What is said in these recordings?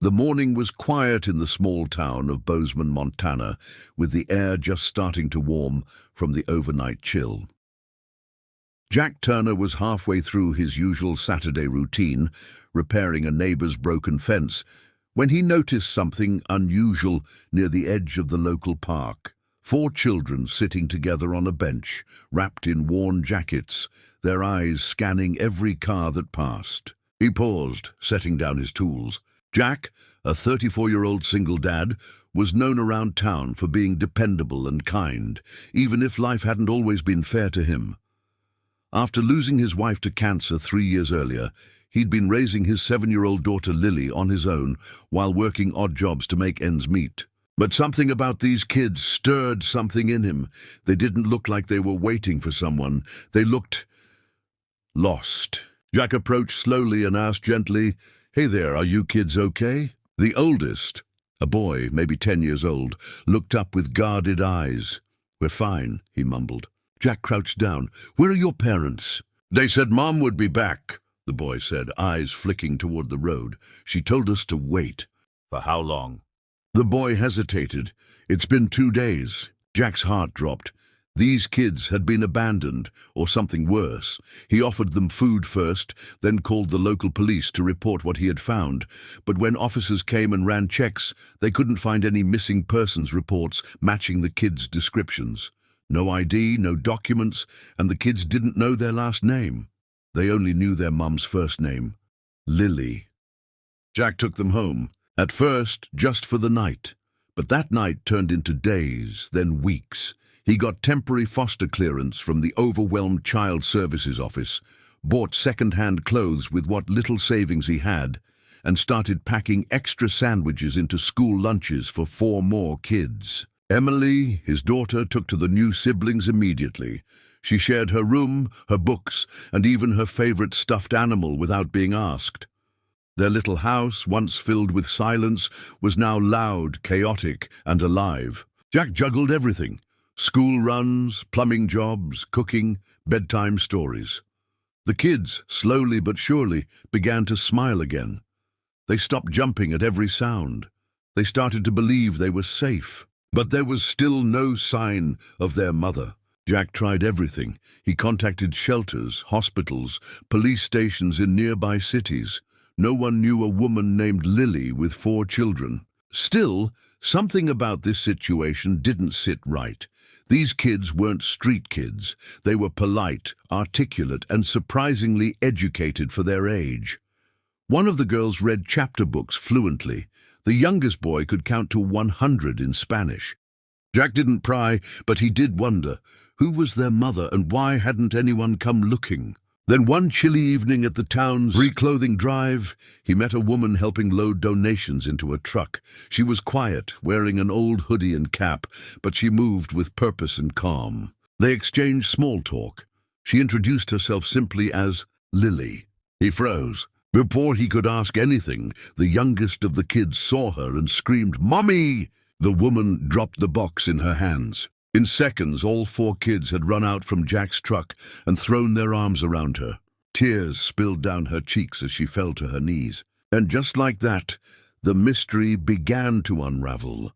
The morning was quiet in the small town of Bozeman, Montana, with the air just starting to warm from the overnight chill. Jack Turner was halfway through his usual Saturday routine, repairing a neighbor's broken fence, when he noticed something unusual near the edge of the local park. 4 children sitting together on a bench, wrapped in worn jackets, their eyes scanning every car that passed. He paused, setting down his tools. Jack, a 34-year-old single dad, was known around town for being dependable and kind, even if life hadn't always been fair to him. After losing his wife to cancer 3 years earlier, he'd been raising his 7-year-old daughter Lily on his own while working odd jobs to make ends meet. But something about these kids stirred something in him. They didn't look like they were waiting for someone. They looked lost. Jack approached slowly and asked gently, "Hey there, are you kids okay?" The oldest, a boy, maybe 10 years old, looked up with guarded eyes. "We're fine," he mumbled. Jack crouched down. "Where are your parents?" "They said Mom would be back," the boy said, eyes flicking toward the road. "She told us to wait." "For how long?" The boy hesitated. "It's been 2 days." Jack's heart dropped. These kids had been abandoned, or something worse. He offered them food first, then called the local police to report what he had found. But when officers came and ran checks, they couldn't find any missing persons reports matching the kids' descriptions. No ID, no documents, and the kids didn't know their last name. They only knew their mum's first name, Lily. Jack took them home, at first just for the night. But that night turned into days, then weeks. He got temporary foster clearance from the overwhelmed Child Services Office, bought second-hand clothes with what little savings he had, and started packing extra sandwiches into school lunches for 4 more kids. Emily, his daughter, took to the new siblings immediately. She shared her room, her books, and even her favorite stuffed animal without being asked. Their little house, once filled with silence, was now loud, chaotic, and alive. Jack juggled everything: school runs, plumbing jobs, cooking, bedtime stories. The kids, slowly but surely, began to smile again. They stopped jumping at every sound. They started to believe they were safe. But there was still no sign of their mother. Jack tried everything. He contacted shelters, hospitals, police stations in nearby cities. No one knew a woman named Lily with 4 children. Still, something about this situation didn't sit right. These kids weren't street kids. They were polite, articulate, and surprisingly educated for their age. One of the girls read chapter books fluently. The youngest boy could count to 100 in Spanish. Jack didn't pry, but he did wonder, who was their mother and why hadn't anyone come looking? Then one chilly evening at the town's reclothing drive, he met a woman helping load donations into a truck. She was quiet, wearing an old hoodie and cap, but she moved with purpose and calm. They exchanged small talk. She introduced herself simply as Lily. He froze. Before he could ask anything, the youngest of the kids saw her and screamed, "Mommy!" The woman dropped the box in her hands. In seconds, all 4 kids had run out from Jack's truck and thrown their arms around her. Tears spilled down her cheeks as she fell to her knees. And just like that, the mystery began to unravel,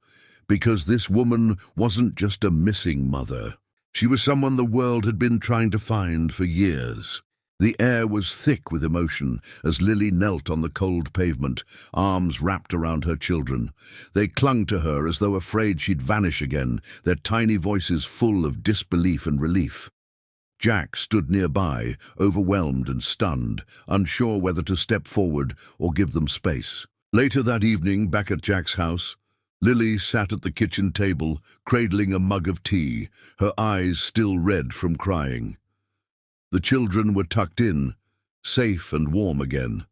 because this woman wasn't just a missing mother. She was someone the world had been trying to find for years. The air was thick with emotion as Lily knelt on the cold pavement, arms wrapped around her children. They clung to her as though afraid she'd vanish again, their tiny voices full of disbelief and relief. Jack stood nearby, overwhelmed and stunned, unsure whether to step forward or give them space. Later that evening, back at Jack's house, Lily sat at the kitchen table, cradling a mug of tea, her eyes still red from crying. The children were tucked in, safe and warm again.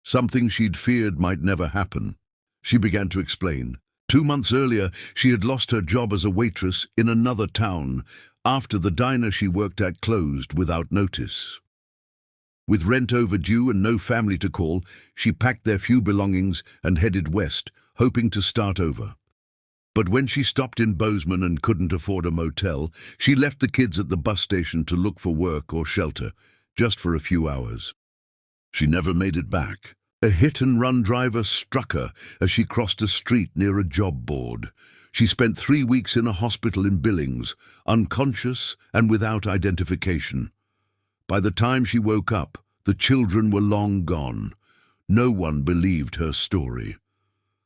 Something she'd feared might never happen. She began to explain. 2 months earlier, she had lost her job as a waitress in another town, after the diner she worked at closed without notice. With rent overdue and no family to call, she packed their few belongings and headed west, hoping to start over. But when she stopped in Bozeman and couldn't afford a motel, she left the kids at the bus station to look for work or shelter, just for a few hours. She never made it back. A hit-and-run driver struck her as she crossed a street near a job board. She spent 3 weeks in a hospital in Billings, unconscious and without identification. By the time she woke up, the children were long gone. No one believed her story.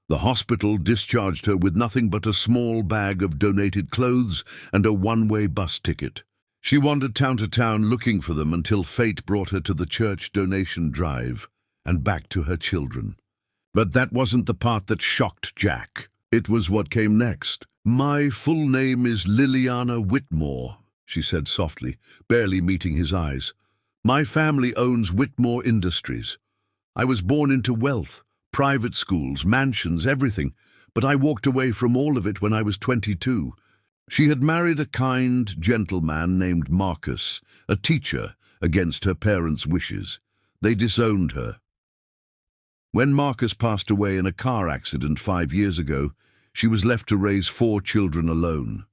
The hospital discharged her with nothing but a small bag of donated clothes and a one-way bus ticket. She wandered town to town looking for them until fate brought her to the church donation drive and back to her children. But that wasn't the part that shocked Jack. It was what came next. "My full name is Liliana Whitmore," she said softly, barely meeting his eyes. "My family owns Whitmore Industries. I was born into wealth, private schools, mansions, everything, but I walked away from all of it when I was 22. She had married a kind, gentle man named Marcus, a teacher, against her parents' wishes. They disowned her. When Marcus passed away in a car accident 5 years ago, she was left to raise 4 children alone.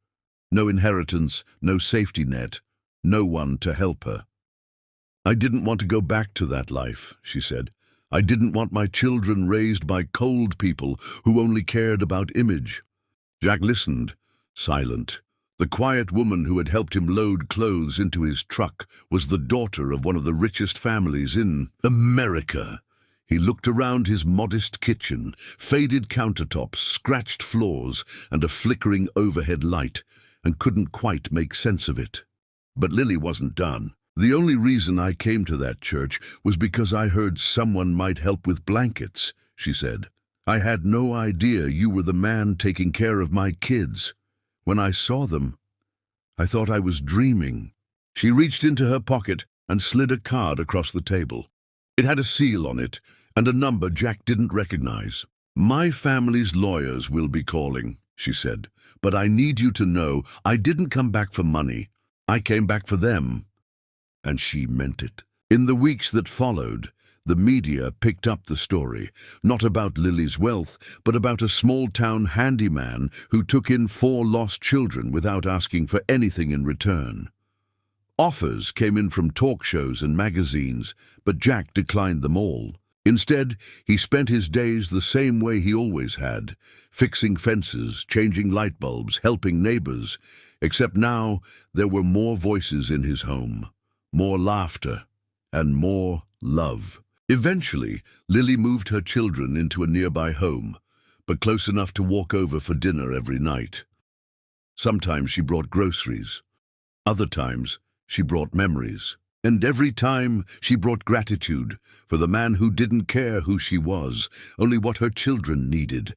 No inheritance, no safety net, no one to help her. "I didn't want to go back to that life," she said. "I didn't want my children raised by cold people who only cared about image." Jack listened, silent. The quiet woman who had helped him load clothes into his truck was the daughter of one of the richest families in America. He looked around his modest kitchen, faded countertops, scratched floors, and a flickering overhead light, and couldn't quite make sense of it. But Lily wasn't done. "The only reason I came to that church was because I heard someone might help with blankets," she said. "I had no idea you were the man taking care of my kids. When I saw them, I thought I was dreaming." She reached into her pocket and slid a card across the table. It had a seal on it and a number Jack didn't recognize. "My family's lawyers will be calling," she said, "but I need you to know I didn't come back for money. I came back for them." And she meant it. In the weeks that followed, the media picked up the story, not about Lily's wealth, but about a small-town handyman who took in 4 lost children without asking for anything in return. Offers came in from talk shows and magazines, but Jack declined them all. Instead, he spent his days the same way he always had, fixing fences, changing light bulbs, helping neighbors, except now there were more voices in his home, more laughter, and more love. Eventually, Lily moved her children into a nearby home, but close enough to walk over for dinner every night. Sometimes she brought groceries. Other times, she brought memories. And every time, she brought gratitude for the man who didn't care who she was, only what her children needed.